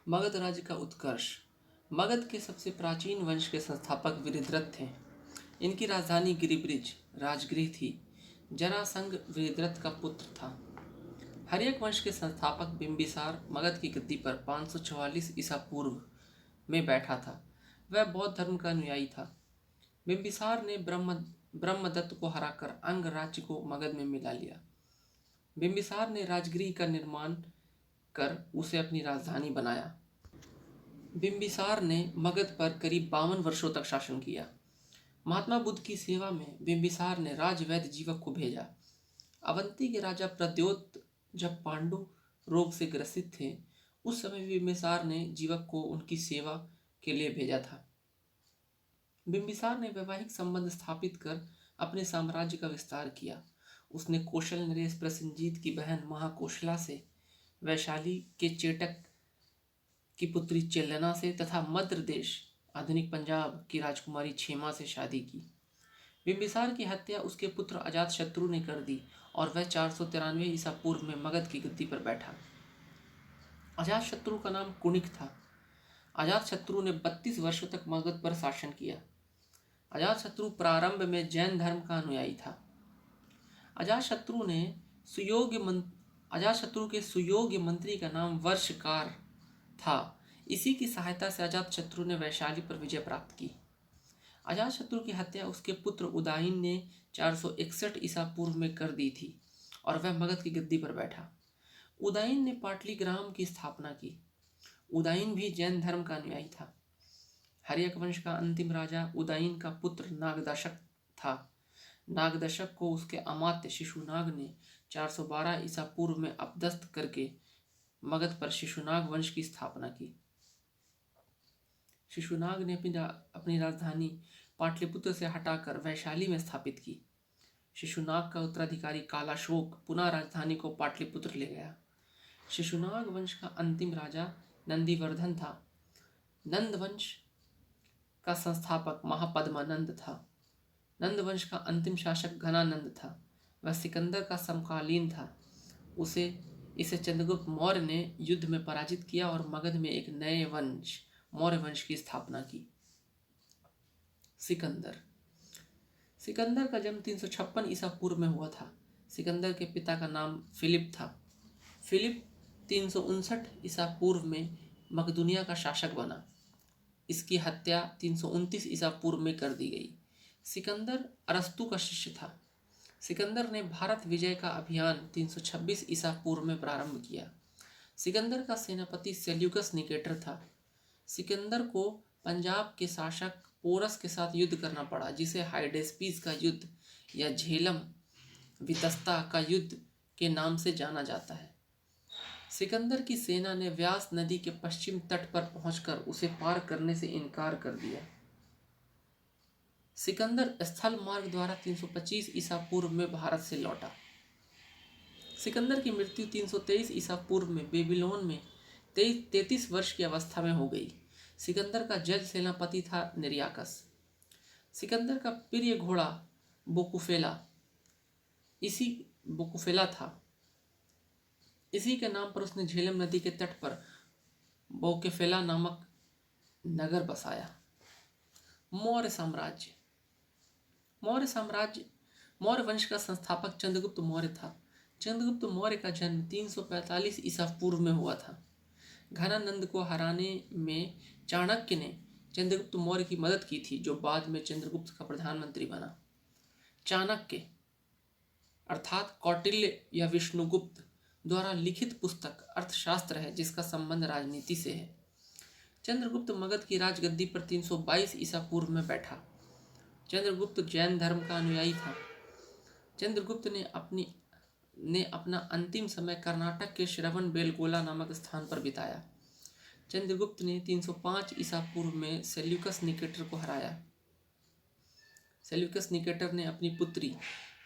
मगध राज्य का उत्कर्ष। मगध के सबसे प्राचीन वंश के संस्थापक वीरद्रथ थे। इनकी राजधानी गिरिब्रिज राजगृह थी। जरासंध वीरद्रथ का पुत्र था। हर्यक वंश के संस्थापक बिंबिसार मगध की गद्दी पर 544 ईसा पूर्व में बैठा था। वह बौद्ध धर्म का अनुयायी था। बिंबिसार ने ब्रह्मदत्त को हराकर अंग राज्य को मगध में मिला लिया। बिंबिसार ने राजगृह का निर्माण कर उसे अपनी राजधानी बनाया। बिंबिसार ने मगध पर करीब 52 वर्षों तक शासन किया। महात्मा बुद्ध की सेवा में बिंबिसार ने राजवैद्य जीवक को भेजा। अवंती के राजा प्रद्योत जब पांडु रोग से ग्रसित थे, उस समय बिंबिसार ने जीवक को उनकी सेवा के लिए भेजा था। बिंबिसार ने वैवाहिक संबंध स्थापित कर अपने साम्राज्य का विस्तार किया। उसने कौशल नरेश प्रसेनजीत की बहन महाकौशला से, वैशाली के चेटक की पुत्री चेलना से तथा मद्र देश आधुनिक पंजाब की राजकुमारी क्षेमा से शादी की। बिंबिसार की हत्या उसके पुत्र अजातशत्रु ने कर दी और वह 493 ईसा पूर्व में मगध की गद्दी पर बैठा। अजातशत्रु का नाम कुणिक था। अजातशत्रु ने 32 वर्षों तक मगध पर शासन किया। अजातशत्रु प्रारंभ में जैन धर्म का अनुयायी था। अजातशत्रु के सुयोग्य मंत्री का नाम वर्षकार था। इसी की सहायता से अजातशत्रु ने वैशाली पर विजय प्राप्त की। अजातशत्रु की हत्या उसके पुत्र उदायन ने 461 ईसा पूर्व में कर दी थी और वह मगध की गद्दी पर बैठा। उदायन ने पाटलिग्राम की स्थापना की। उदायन भी जैन धर्म का अनुयायी था। हर्यक वंश का अंतिम राजा उदायन का पुत्र नागदशक था। नागदशक को उसके अमात्य शिशुनाग ने 412 ईसा पूर्व में अपदस्थ करके मगध पर शिशुनाग वंश की स्थापना की। शिशुनाग ने अपनी राजधानी पाटलिपुत्र से हटाकर वैशाली में स्थापित की। शिशुनाग का उत्तराधिकारी कालाशोक पुनः राजधानी को पाटलिपुत्र ले गया। शिशुनाग वंश का अंतिम राजा नंदीवर्धन था। नंद वंश का संस्थापक महापद्मानंद था। नंद वंश का अंतिम शासक घनानंद था। वह सिकंदर का समकालीन था। इसे चंद्रगुप्त मौर्य ने युद्ध में पराजित किया और मगध में एक नए वंश मौर्य वंश की स्थापना की। सिकंदर का जन्म 356 ईसा पूर्व में हुआ था। सिकंदर के पिता का नाम फिलिप था। फिलिप 359 ईसा पूर्व में मकदूनिया का शासक बना। इसकी हत्या 329 ईसा पूर्व में कर दी गई। सिकंदर अरस्तु का शिष्य था। सिकंदर ने भारत विजय का अभियान 326 ईसा पूर्व में प्रारंभ किया। सिकंदर का सेनापति सेल्यूकस निकेटर था। सिकंदर को पंजाब के शासक पोरस के साथ युद्ध करना पड़ा, जिसे हाइडेस्पीस का युद्ध या झेलम वितस्ता का युद्ध के नाम से जाना जाता है। सिकंदर की सेना ने व्यास नदी के पश्चिम तट पर पहुंचकर उसे पार करने से इनकार कर दिया। सिकंदर स्थल मार्ग द्वारा 325 ईसा पूर्व में भारत से लौटा। सिकंदर की मृत्यु 323 ईसा पूर्व में बेबीलोन में 33 वर्ष की अवस्था में हो गई। सिकंदर का जज सेनापति था निर्याकस। सिकंदर का प्रिय घोड़ा बोकुफेला था। इसी के नाम पर उसने झेलम नदी के तट पर बोकेफेला नामक नगर बसाया। मौर्य वंश का संस्थापक चंद्रगुप्त मौर्य था। चंद्रगुप्त मौर्य का जन्म 345 ईसा पूर्व में हुआ था। घनानंद को हराने में चाणक्य ने चंद्रगुप्त मौर्य की मदद की थी, जो बाद में चंद्रगुप्त का प्रधानमंत्री बना। चाणक्य अर्थात कौटिल्य या विष्णुगुप्त द्वारा लिखित पुस्तक अर्थशास्त्र है, जिसका संबंध राजनीति से है। चंद्रगुप्त मगध की राजगद्दी पर 322 ईसा पूर्व में बैठा। चंद्रगुप्त जैन धर्म का अनुयायी था। चंद्रगुप्त ने अपना अंतिम समय कर्नाटक के श्रवण बेलगोला नामक स्थान पर बिताया। चंद्रगुप्त ने 305 ईसा पूर्व में सेल्यूकस निकेटर को हराया। सेल्यूकस निकेटर ने अपनी पुत्री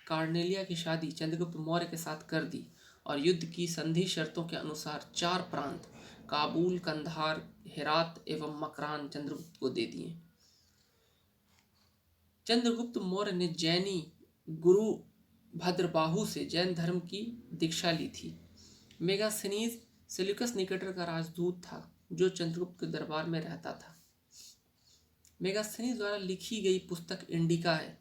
कार्नेलिया की शादी चंद्रगुप्त मौर्य के साथ कर दी और युद्ध की संधि शर्तों के अनुसार 4 प्रांत काबुल, कंधार, हेरात एवं मकरान चंद्रगुप्त को दे दिए। चंद्रगुप्त मौर्य ने जैनी गुरु भद्रबाहु से जैन धर्म की दीक्षा ली थी। मेगास्थनीज सेल्यूकस निकेटर का राजदूत था। जो चंद्रगुप्त के दरबार में रहता था। मेगास्थनीज द्वारा लिखी गई पुस्तक इंडिका है।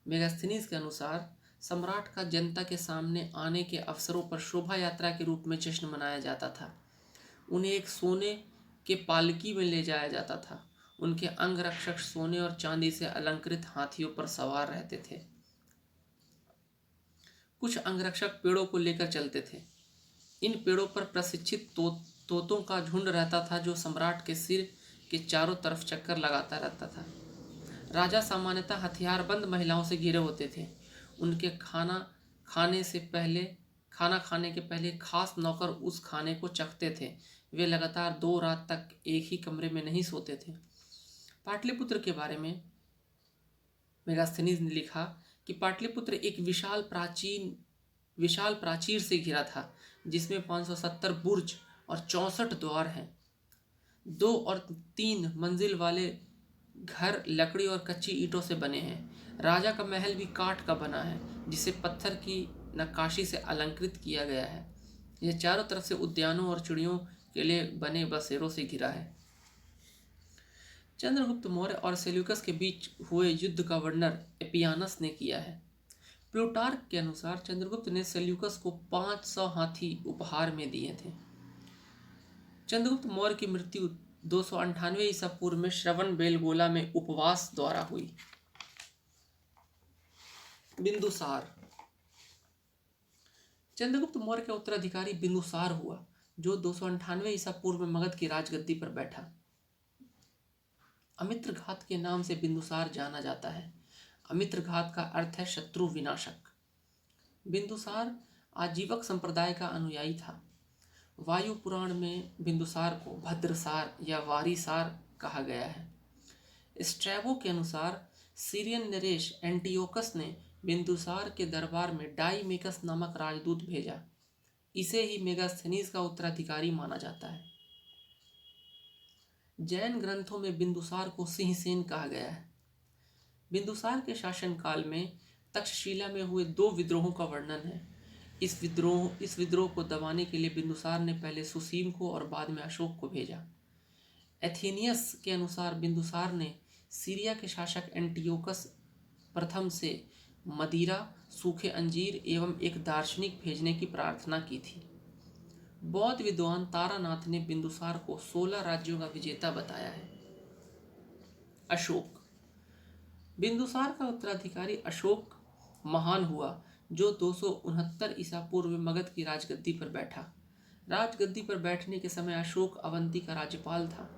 मेगास्थनीज के अनुसार सम्राट का जनता के सामने आने के अवसरों पर शोभा यात्रा के रूप में जश्न मनाया जाता था। उन्हें एक सोने के पालकी में ले जाया जाता था। उनके अंगरक्षक सोने और चांदी से अलंकृत हाथियों पर सवार रहते थे। कुछ अंगरक्षक पेड़ों को लेकर चलते थे। इन पेड़ों पर प्रशिक्षित तोतों का झुंड रहता था जो सम्राट के सिर के चारों तरफ चक्कर लगाता रहता था। राजा सामान्यतः हथियारबंद महिलाओं से घिरे होते थे। उनके खाना खाने के पहले खास नौकर उस खाने को चखते थे। वे लगातार 2 रात तक एक ही कमरे में नहीं सोते थे। पाटलिपुत्र के बारे में मेगास्थनीज ने लिखा कि पाटलिपुत्र एक विशाल प्राचीर से घिरा था, जिसमें 570 बुर्ज और 64 द्वार हैं। 2 और 3 मंजिल वाले घर लकड़ी और कच्ची ईंटों से बने हैं। राजा का महल भी काठ का बना है, जिसे पत्थर की नक्काशी से अलंकृत किया गया है। यह चारों तरफ से उद्यानों और चिड़ियों के लिए बने बसेरों से घिरा है। चंद्रगुप्त मौर्य और सेल्यूकस के बीच हुए युद्ध का वर्णन एपियानस ने किया है। प्लूटार्क के अनुसार चंद्रगुप्त ने सेल्यूकस को 500 हाथी उपहार में दिए थे। चंद्रगुप्त मौर्य की मृत्यु 298 ईसा पूर्व में श्रवण बेलगोला में उपवास द्वारा हुई। बिंदुसार। चंद्रगुप्त मौर्य का उत्तराधिकारी बिंदुसार हुआ, जो 298 ईसा पूर्व में मगध की राजगद्दी पर बैठा। अमित्रघात के नाम से बिंदुसार जाना जाता है। अमित्रघात का अर्थ है शत्रु विनाशक। बिंदुसार आजीवक संप्रदाय का अनुयायी था। वायु पुराण में बिंदुसार को भद्रसार या वारीसार कहा गया है। स्ट्रैबो के अनुसार सीरियन नरेश एंटियोकस ने बिंदुसार के दरबार में डाईमेकस नामक राजदूत भेजा। इसे ही मेगास्थनीज का उत्तराधिकारी माना जाता है। जैन ग्रंथों में बिंदुसार को सिंहसेन कहा गया है। बिंदुसार के शासनकाल में तक्षशिला में हुए 2 विद्रोहों का वर्णन है। इस विद्रोह को दबाने के लिए बिंदुसार ने पहले सुसीम को और बाद में अशोक को भेजा। एथेनियस के अनुसार बिंदुसार ने सीरिया के शासक एंटियोकस प्रथम से मदिरा, सूखे अंजीर एवं एक दार्शनिक भेजने की प्रार्थना की थी। बौद्ध विद्वान तारानाथ ने बिंदुसार को 16 राज्यों का विजेता बताया है। अशोक। बिंदुसार का उत्तराधिकारी अशोक महान हुआ, जो 269 ईसा पूर्व में मगध की राजगद्दी पर बैठा। राजगद्दी पर बैठने के समय अशोक अवंती का राज्यपाल था।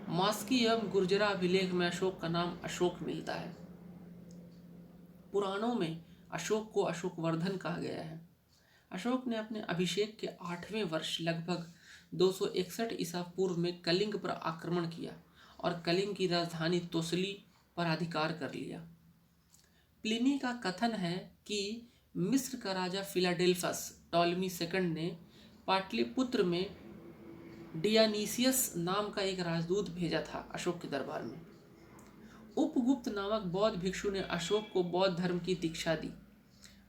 मास्की एवं गुर्जरा अभिलेख में अशोक का नाम अशोक मिलता है। पुराणों में अशोक को अशोकवर्धन कहा गया है। अशोक ने अपने अभिषेक के 8वें वर्ष लगभग 261 ईसा पूर्व में कलिंग पर आक्रमण किया और कलिंग की राजधानी तोसली पर अधिकार कर लिया। प्लिनी का कथन है कि मिस्र का राजा फिलाडेल्फस टॉलमी सेकंड ने पाटलिपुत्र में डियानीसियस नाम का एक राजदूत भेजा था अशोक के दरबार में। उपगुप्त नामक बौद्ध भिक्षु ने अशोक को बौद्ध धर्म की दीक्षा दी।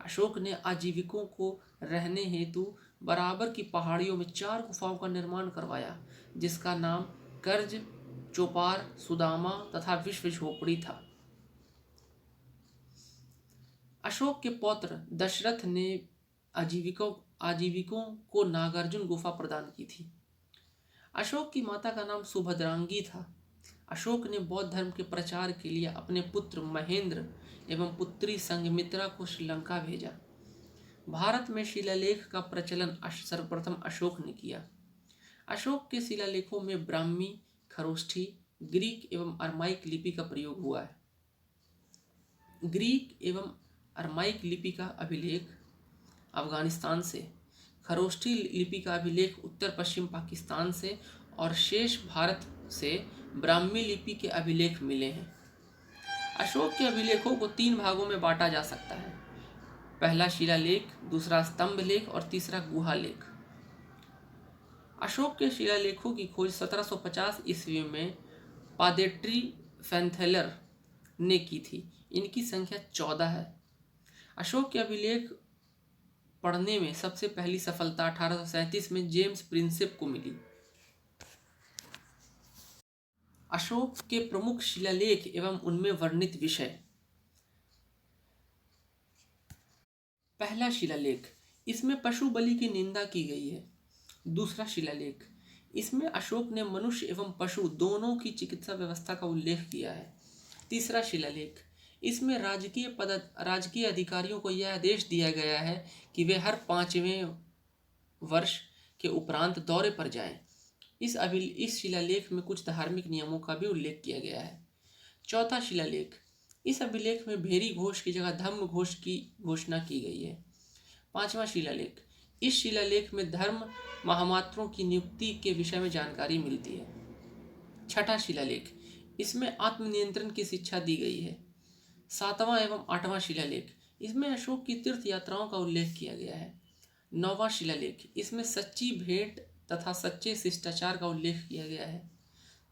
अशोक ने आजीविकों को रहने हेतु बराबर की पहाड़ियों में 4 गुफाओं का निर्माण करवाया, जिसका नाम कर्ज, चोपार, सुदामा तथा विश्व झोपड़ी था। अशोक के पौत्र दशरथ ने आजीविकों को नागार्जुन गुफा प्रदान की थी। अशोक की माता का नाम सुभद्रांगी था। अशोक ने बौद्ध धर्म के प्रचार के लिए अपने पुत्र महेंद्र एवं पुत्री संघमित्रा को श्रीलंका भेजा। भारत में शिलालेख का प्रचलन सर्वप्रथम अशोक ने किया। अशोक के शिलालेखों में ब्राह्मी, खरोष्ठी, ग्रीक एवं अरमाइक लिपि का प्रयोग हुआ है। ग्रीक एवं अरमाइक लिपि का अभिलेख अफगानिस्तान से, खरोष्ठी लिपि का अभिलेख उत्तर पश्चिम पाकिस्तान से और शेष भारत से ब्राह्मी लिपि के अभिलेख मिले हैं। अशोक के अभिलेखों को 3 भागों में बांटा जा सकता है। पहला शिलालेख, दूसरा स्तंभ लेख और तीसरा गुहा लेख। अशोक के शिलालेखों की खोज 1750 ईस्वी में पादेट्री फैंथेलर ने की थी। इनकी संख्या 14 है। अशोक के अभिलेख पढ़ने में सबसे पहली सफलता 1837 में जेम्स प्रिंसेप को मिली। अशोक के प्रमुख शिलालेख एवं उनमें वर्णित विषय। पहला शिलालेख, इसमें पशु बलि की निंदा की गई है। दूसरा शिलालेख, इसमें अशोक ने मनुष्य एवं पशु दोनों की चिकित्सा व्यवस्था का उल्लेख किया है। तीसरा शिलालेख, इसमें राजकीय अधिकारियों को यह आदेश दिया गया है कि वे हर 5वें वर्ष के उपरांत दौरे पर जाएं। इस शिलालेख में कुछ धार्मिक नियमों का भी उल्लेख किया गया है। चौथा शिलालेख, इस अभिलेख में भेरी घोष की जगह धम्म घोष की घोषणा की गई है। पांचवा शिलालेख, इस शिलालेख में धर्म महामात्रों की नियुक्ति के विषय में जानकारी मिलती है। छठा शिलालेख, इसमें आत्मनियंत्रण की शिक्षा दी गई है। सातवां एवं आठवां शिलालेख, इसमें अशोक की तीर्थ यात्राओं का उल्लेख किया गया है। नौवां शिलालेख, इसमें सच्ची भेंट तथा सच्चे शिष्टाचार का उल्लेख किया गया है।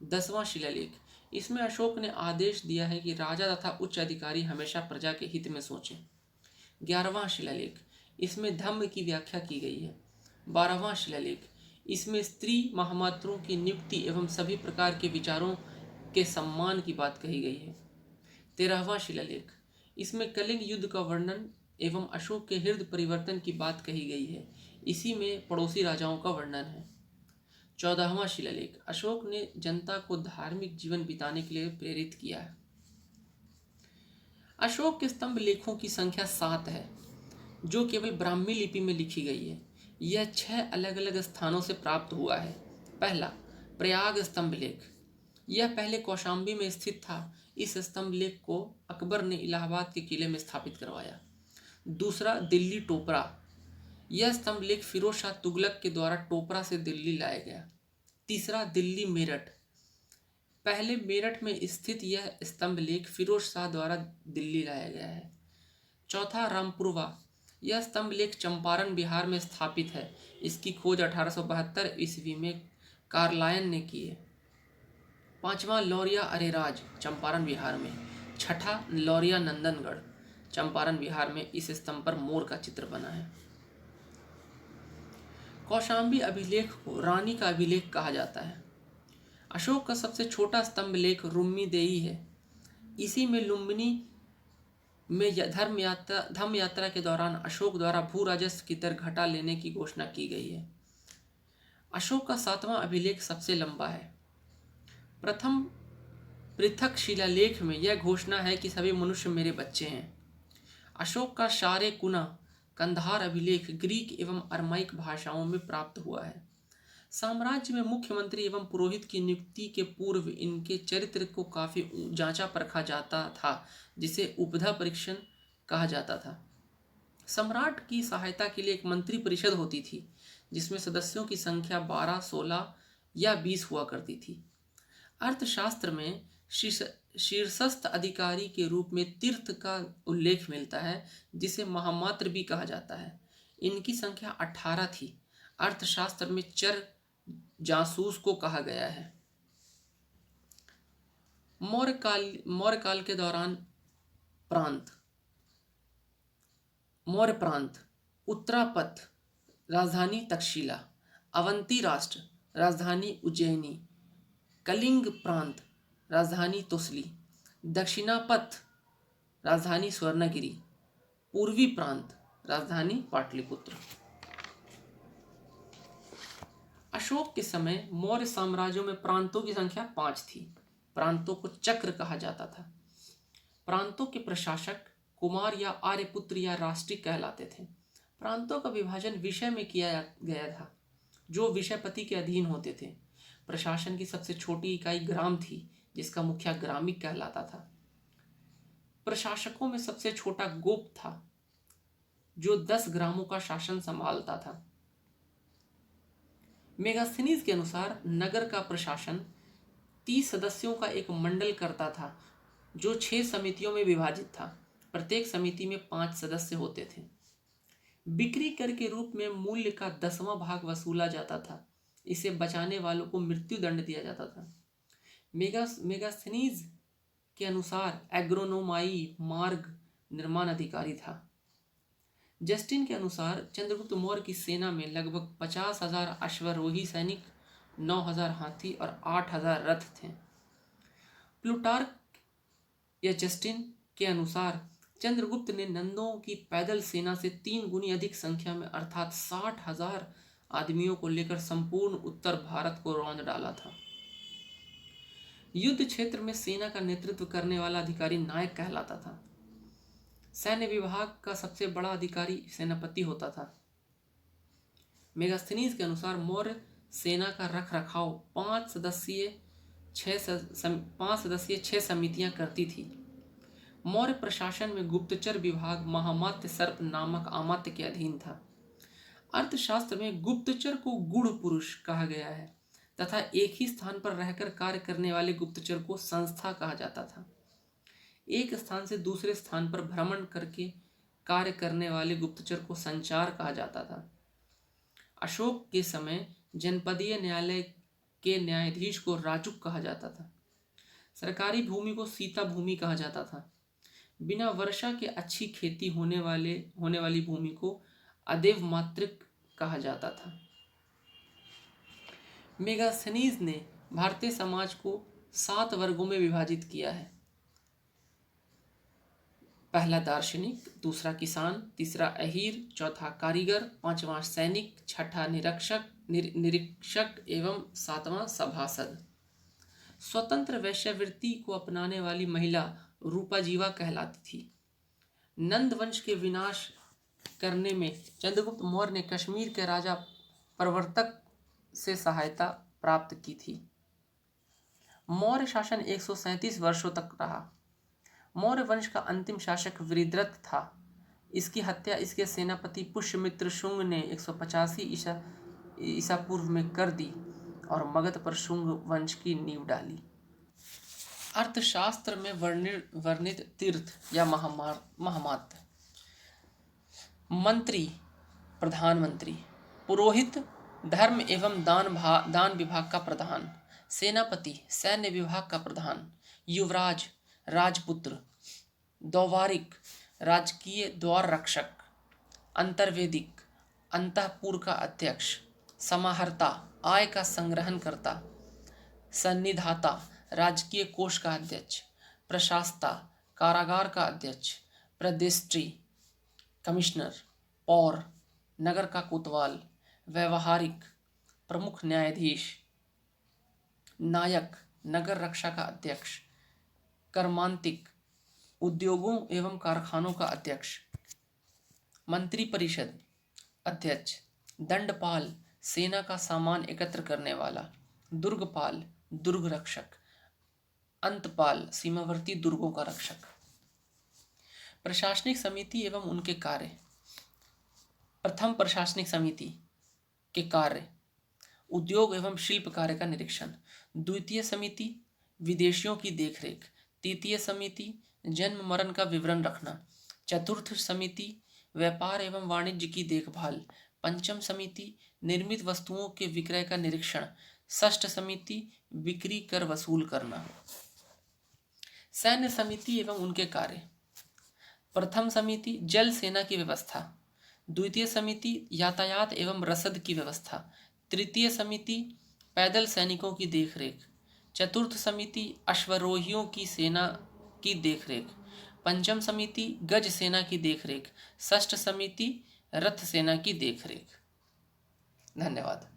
10वां शिलालेख, इसमें अशोक ने आदेश दिया है कि राजा तथा उच्च अधिकारी हमेशा प्रजा के हित में सोचें। 11वां शिलालेख, इसमें धम्म की व्याख्या की गई है। 12वां शिलालेख, इसमें स्त्री महामात्रों की नियुक्ति एवं सभी प्रकार के विचारों के सम्मान की बात कही गई है। 13वां शिलालेख, इसमें कलिंग युद्ध का वर्णन एवं अशोक के हृदय परिवर्तन की बात कही गई है। इसी में पड़ोसी राजाओं का वर्णन है। 14वां शिलालेख, अशोक ने जनता को धार्मिक जीवन बिताने के लिए प्रेरित किया है। अशोक के स्तंभ लेखों की संख्या 7 है, जो केवल ब्राह्मी लिपि में लिखी गई है। यह 6 अलग अलग स्थानों से प्राप्त हुआ है। पहला, प्रयाग स्तंभ लेख, यह पहले कौशाम्बी में स्थित था। इस स्तंभ लेख को अकबर ने इलाहाबाद के किले में स्थापित करवाया। दूसरा, दिल्ली टोपरा, यह स्तंभ लेख फिरोज शाह तुगलक के द्वारा टोपरा से दिल्ली लाया गया। तीसरा, दिल्ली मेरठ, पहले मेरठ में स्थित यह स्तंभ लेख फिरोज शाह द्वारा दिल्ली लाया गया है। चौथा, रामपुरवा, यह स्तंभ लेख चंपारण बिहार में स्थापित है। इसकी खोज 1872 ईस्वी में कार्लायन ने की है। पांचवा, लौरिया अरेराज, चंपारण बिहार में। छठा, लौरिया नंदनगढ़, चंपारण बिहार में। इस स्तंभ पर मोर का चित्र बना है। कौशाम्बी अभिलेख को रानी का अभिलेख कहा जाता है। अशोक का सबसे छोटा स्तंभ लेख रुम्मी देई है। इसी में लुम्बिनी में धम्म यात्रा के दौरान अशोक द्वारा भू राजस्व की दर घटा लेने की घोषणा की गई है। अशोक का 7वां अभिलेख सबसे लंबा है। प्रथम पृथक शिलालेख में यह घोषणा है कि सभी मनुष्य मेरे बच्चे हैं। अशोक का शारे कुना कंधार अभिलेख ग्रीक एवं अरमाइक भाषाओं में प्राप्त हुआ है। साम्राज्य में मुख्यमंत्री एवं पुरोहित की नियुक्ति के पूर्व इनके चरित्र को काफी जांचा परखा जाता था, जिसे उपधा परीक्षण कहा जाता था। सम्राट की सहायता के लिए एक मंत्री परिषद होती थी, जिसमें सदस्यों की संख्या 12, 16 या 20 हुआ करती थी। अर्थशास्त्र में शीर्षस्थ अधिकारी के रूप में तीर्थ का उल्लेख मिलता है, जिसे महामात्र भी कहा जाता है। इनकी संख्या 18 थी। अर्थशास्त्र में चर जासूस को कहा गया है। मौर्य काल के दौरान मौर्य प्रांत, उत्तरापथ राजधानी तक्षशिला, अवंती राष्ट्र राजधानी उज्जैनी, कलिंग प्रांत राजधानी तोसली, दक्षिणापथ राजधानी स्वर्णगिरी, पूर्वी प्रांत राजधानी पाटलिपुत्र। अशोक के समय मौर्य साम्राज्यों में प्रांतों की संख्या 5 थी। प्रांतों को चक्र कहा जाता था। प्रांतों के प्रशासक कुमार या आर्यपुत्र या राष्ट्रीय कहलाते थे। प्रांतों का विभाजन विषय में किया गया था, जो विषयपति के अधीन होते थे। प्रशासन की सबसे छोटी इकाई ग्राम थी, जिसका मुखिया ग्रामिक कहलाता था। प्रशासकों में सबसे छोटा गोप था, जो 10 ग्रामों का शासन संभालता था। मेगास्थनीज के अनुसार नगर का प्रशासन 30 सदस्यों का एक मंडल करता था, जो 6 समितियों में विभाजित था। प्रत्येक समिति में 5 सदस्य होते थे। बिक्री कर के रूप में मूल्य का 10वां भाग वसूला जाता था। इसे बचाने वालों को मृत्यु दंड दिया जाता था। मेगास्थनीज के अनुसार एग्रोनोमाई मार्ग निर्माण अधिकारी था। जस्टिन के अनुसार चंद्रगुप्त मौर्य की सेना में लगभग 50,000 अश्वारोही सैनिक, 9,000 हाथी और 8,000 रथ थे। प्लूटार्क या जस्टिन के अनुसार चंद्रगुप्त ने नंदों की पैदल सेना से 3 गुनी अधिक संख्या में अर्थात 60,000 आदमियों को लेकर संपूर्ण उत्तर भारत को रौंद डाला था। युद्ध क्षेत्र में सेना का नेतृत्व करने वाला अधिकारी नायक कहलाता था। सैन्य विभाग का सबसे बड़ा अधिकारी सेनापति होता था। मेगास्थनीज के अनुसार मौर्य सेना का रख रखाव 5 सदस्यीय 6 समितियां करती थी। मौर्य प्रशासन में गुप्तचर विभाग महामात्य सर्प नामक अमात्य के अधीन था। अर्थशास्त्र में गुप्तचर को गूढ़ पुरुष कहा गया है तथा एक ही स्थान पर रहकर कार्य करने वाले गुप्तचर को संस्था कहा जाता था। एक स्थान से दूसरे स्थान पर भ्रमण करके कार्य करने वाले गुप्तचर को संचार कहा जाता था। अशोक के समय जनपदीय न्यायालय के न्यायाधीश को राजुक कहा जाता था। सरकारी भूमि को सीता भूमि कहा जाता था। बिना वर्षा के अच्छी खेती होने वाली भूमि को अदेव मातृक कहा जाता था। मेगास्थनीज ने भारतीय समाज को 7 वर्गों में विभाजित किया है। पहला दार्शनिक, दूसरा किसान, तीसरा अहीर, चौथा कारीगर, पांचवा सैनिक, छठा निरीक्षक एवं 7वां सभासद। स्वतंत्र वैश्यावृत्ति को अपनाने वाली महिला रूपाजीवा कहलाती थी। नंद वंश के विनाश करने में चंद्रगुप्त मौर्य ने कश्मीर के राजा प्रवर्तक से सहायता प्राप्त की थी। मौर्य शासन 137 वर्षों तक रहा। मौर्य वंश का अंतिम शासक वृत्रथ था। इसकी हत्या इसके सेनापति पुष्यमित्र शुंग ने 185 ईसा पूर्व में कर दी और मगध पर शुंग वंश की नींव डाली। अर्थशास्त्र में वर्णित तीर्थ या महामात्य। मंत्री प्रधानमंत्री, पुरोहित धर्म एवं दान विभाग का प्रधान, सेनापति सैन्य विभाग का प्रधान, युवराज राजपुत्र, द्वारिक राजकीय द्वार रक्षक, अंतर्वेदिक अंतःपुर का अध्यक्ष, समाहर्ता आय का संग्रहण करता, सन्निधाता राजकीय कोष का अध्यक्ष, प्रशास्ता कारागार का अध्यक्ष, प्रदिष्टि कमिश्नर, पौर नगर का कोतवाल, व्यवहारिक प्रमुख न्यायाधीश, नायक नगर रक्षा का अध्यक्ष, कर्मांतिक उद्योगों एवं कारखानों का अध्यक्ष, मंत्री परिषद अध्यक्ष, दंडपाल सेना का सामान एकत्र करने वाला, दुर्गपाल दुर्ग रक्षक, अंतपाल सीमावर्ती दुर्गों का रक्षक। प्रशासनिक समिति एवं उनके कार्य। प्रथम प्रशासनिक समिति के कार्य: उद्योग एवं शिल्प कार्य का निरीक्षण। द्वितीय समिति विदेशियों की देखरेख। तृतीय समिति जन्म मरण का विवरण रखना। चतुर्थ समिति व्यापार एवं वाणिज्य की देखभाल। पंचम समिति निर्मित वस्तुओं के विक्रय का निरीक्षण। षष्ठ समिति बिक्री कर वसूल करना। सैन्य समिति एवं उनके कार्य। प्रथम समिति जल सेना की व्यवस्था। द्वितीय समिति यातायात एवं रसद की व्यवस्था। तृतीय समिति पैदल सैनिकों की देखरेख। चतुर्थ समिति अश्वरोहियों की सेना की देखरेख। पंचम समिति गज सेना की देखरेख। षष्ठ समिति रथ सेना की देखरेख। धन्यवाद।